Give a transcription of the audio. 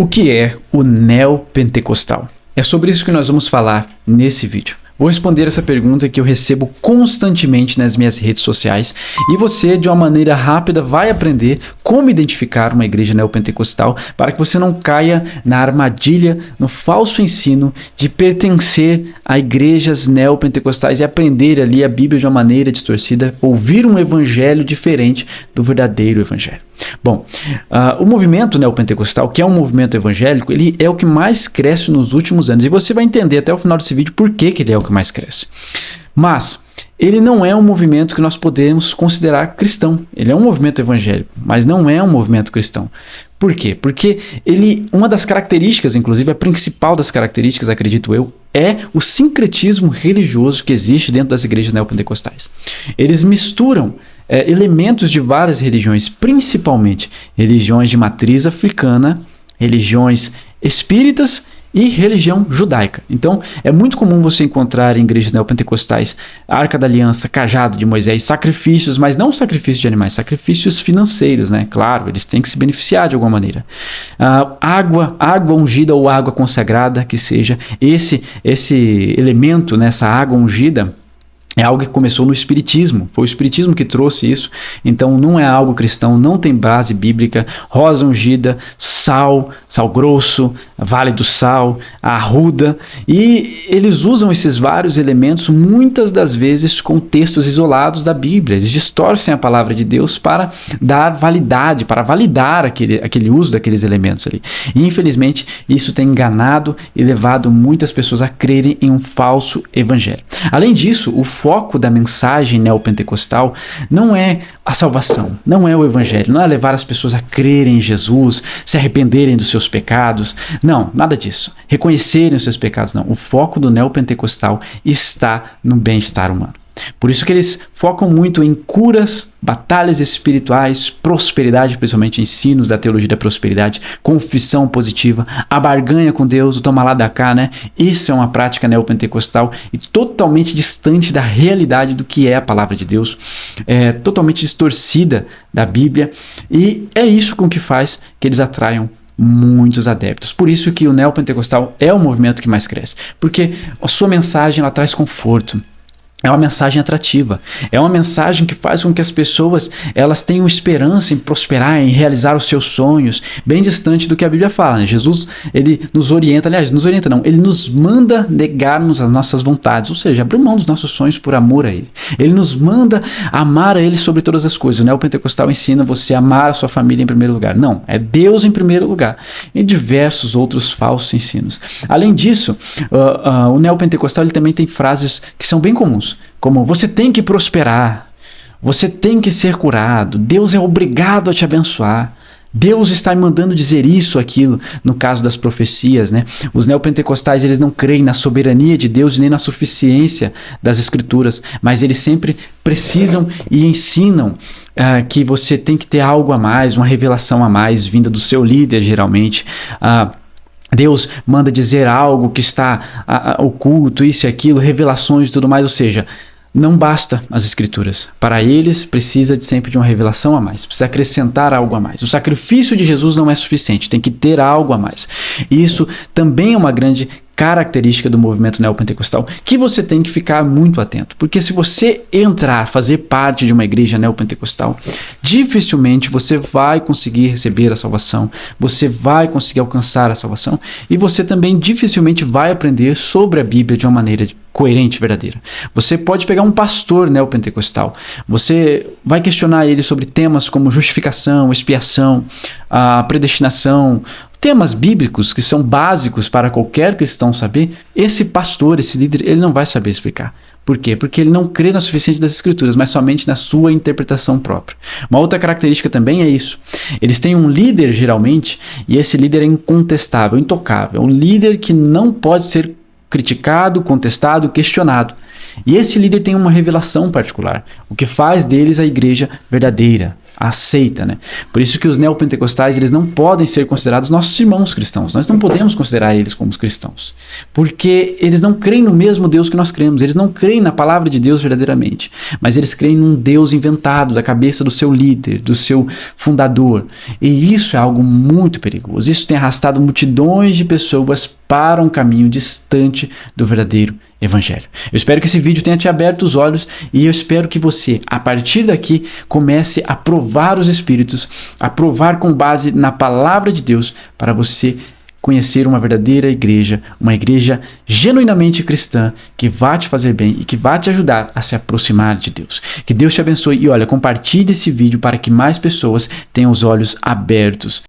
O que é o neopentecostal? É sobre isso que nós vamos falar nesse vídeo. Vou responder essa pergunta que eu recebo constantemente nas minhas redes sociais e você, de uma maneira rápida, vai aprender como identificar uma igreja neopentecostal para que você não caia na armadilha, no falso ensino de pertencer a igrejas neopentecostais e aprender ali a Bíblia de uma maneira distorcida, ouvir um evangelho diferente do verdadeiro evangelho. Bom, o movimento neopentecostal, que é um movimento evangélico, ele é o que mais cresce nos últimos anos e você vai entender até o final desse vídeo por que ele é o que mais cresce. Mas ele não é um movimento que nós podemos considerar cristão. Ele é um movimento evangélico, mas não é um movimento cristão. Por quê? Porque uma das características, inclusive a principal das características, acredito eu, é o sincretismo religioso que existe dentro das igrejas neopentecostais. Eles misturam elementos de várias religiões, principalmente religiões de matriz africana, religiões espíritas e religião judaica. Então, é muito comum você encontrar em igrejas neopentecostais Arca da Aliança, Cajado de Moisés, sacrifícios, mas não sacrifícios de animais, sacrifícios financeiros, né? Claro, eles têm que se beneficiar de alguma maneira. Água ungida ou água consagrada, que seja esse elemento, nessa água ungida, é algo que começou no Espiritismo, foi o Espiritismo que trouxe isso, então não é algo cristão, não tem base bíblica. Rosa ungida, sal grosso, vale do sal, arruda, e eles usam esses vários elementos muitas das vezes com textos isolados da Bíblia. Eles distorcem a palavra de Deus para dar validade, para validar aquele uso daqueles elementos ali. E infelizmente isso tem enganado e levado muitas pessoas a crerem em um falso evangelho. Além disso, o foco da mensagem neopentecostal não é a salvação, não é o evangelho, não é levar as pessoas a crerem em Jesus, se arrependerem dos seus pecados, não, nada disso, reconhecerem os seus pecados, não. O foco do neopentecostal está no bem-estar humano. Por isso que eles focam muito em curas, batalhas espirituais, prosperidade, principalmente ensinos da teologia da prosperidade, confissão positiva, a barganha com Deus, o toma lá da cá, né? Isso é uma prática neopentecostal e totalmente distante da realidade do que é a palavra de Deus, totalmente distorcida da Bíblia, e é isso com que faz que eles atraiam muitos adeptos. Por isso que o neopentecostal é o movimento que mais cresce, porque a sua mensagem ela traz conforto. É uma mensagem atrativa, é uma mensagem que faz com que as pessoas elas tenham esperança em prosperar, em realizar os seus sonhos, bem distante do que a Bíblia fala, né? Jesus, ele nos orienta, ele nos manda negarmos as nossas vontades, ou seja, abrir mão dos nossos sonhos por amor a Ele. Ele nos manda amar a Ele sobre todas as coisas. O neopentecostal ensina você a amar a sua família em primeiro lugar. Não, é Deus em primeiro lugar, e diversos outros falsos ensinos. Além disso, o neopentecostal ele também tem frases que são bem comuns, como você tem que prosperar, você tem que ser curado, Deus é obrigado a te abençoar, Deus está me mandando dizer isso, aquilo, no caso das profecias, né? Os neopentecostais eles não creem na soberania de Deus nem na suficiência das escrituras, mas eles sempre precisam e ensinam que você tem que ter algo a mais, uma revelação a mais, vinda do seu líder geralmente. Deus manda dizer algo que está oculto, isso e aquilo, revelações e tudo mais, ou seja, não basta as escrituras. Para eles, precisa sempre de uma revelação a mais, precisa acrescentar algo a mais. O sacrifício de Jesus não é suficiente, tem que ter algo a mais. Isso também é uma grande característica do movimento neopentecostal que você tem que ficar muito atento, porque se você fazer parte de uma igreja neopentecostal, dificilmente você vai conseguir receber a salvação, você vai conseguir alcançar a salvação e você também dificilmente vai aprender sobre a Bíblia de uma maneira coerente e verdadeira. Você pode pegar um pastor neopentecostal, você vai questionar ele sobre temas como justificação, expiação, a predestinação, temas bíblicos que são básicos para qualquer cristão saber. Esse pastor, esse líder, ele não vai saber explicar. Por quê? Porque ele não crê na suficiência das escrituras, mas somente na sua interpretação própria. Uma outra característica também é isso. Eles têm um líder, geralmente, e esse líder é incontestável, intocável. Um líder que não pode ser criticado, contestado, questionado. E esse líder tem uma revelação particular, o que faz deles a igreja verdadeira, aceita, né? Por isso que os neopentecostais, eles não podem ser considerados nossos irmãos cristãos. Nós não podemos considerar eles como cristãos, porque eles não creem no mesmo Deus que nós cremos, eles não creem na palavra de Deus verdadeiramente, mas eles creem num Deus inventado da cabeça do seu líder, do seu fundador. E isso é algo muito perigoso. Isso tem arrastado multidões de pessoas para um caminho distante do verdadeiro evangelho. Eu espero que esse vídeo tenha te aberto os olhos e eu espero que você, a partir daqui, comece a provar os Espíritos, a provar com base na palavra de Deus, para você conhecer uma verdadeira igreja, uma igreja genuinamente cristã, que vai te fazer bem e que vai te ajudar a se aproximar de Deus. Que Deus te abençoe e olha, compartilhe esse vídeo para que mais pessoas tenham os olhos abertos.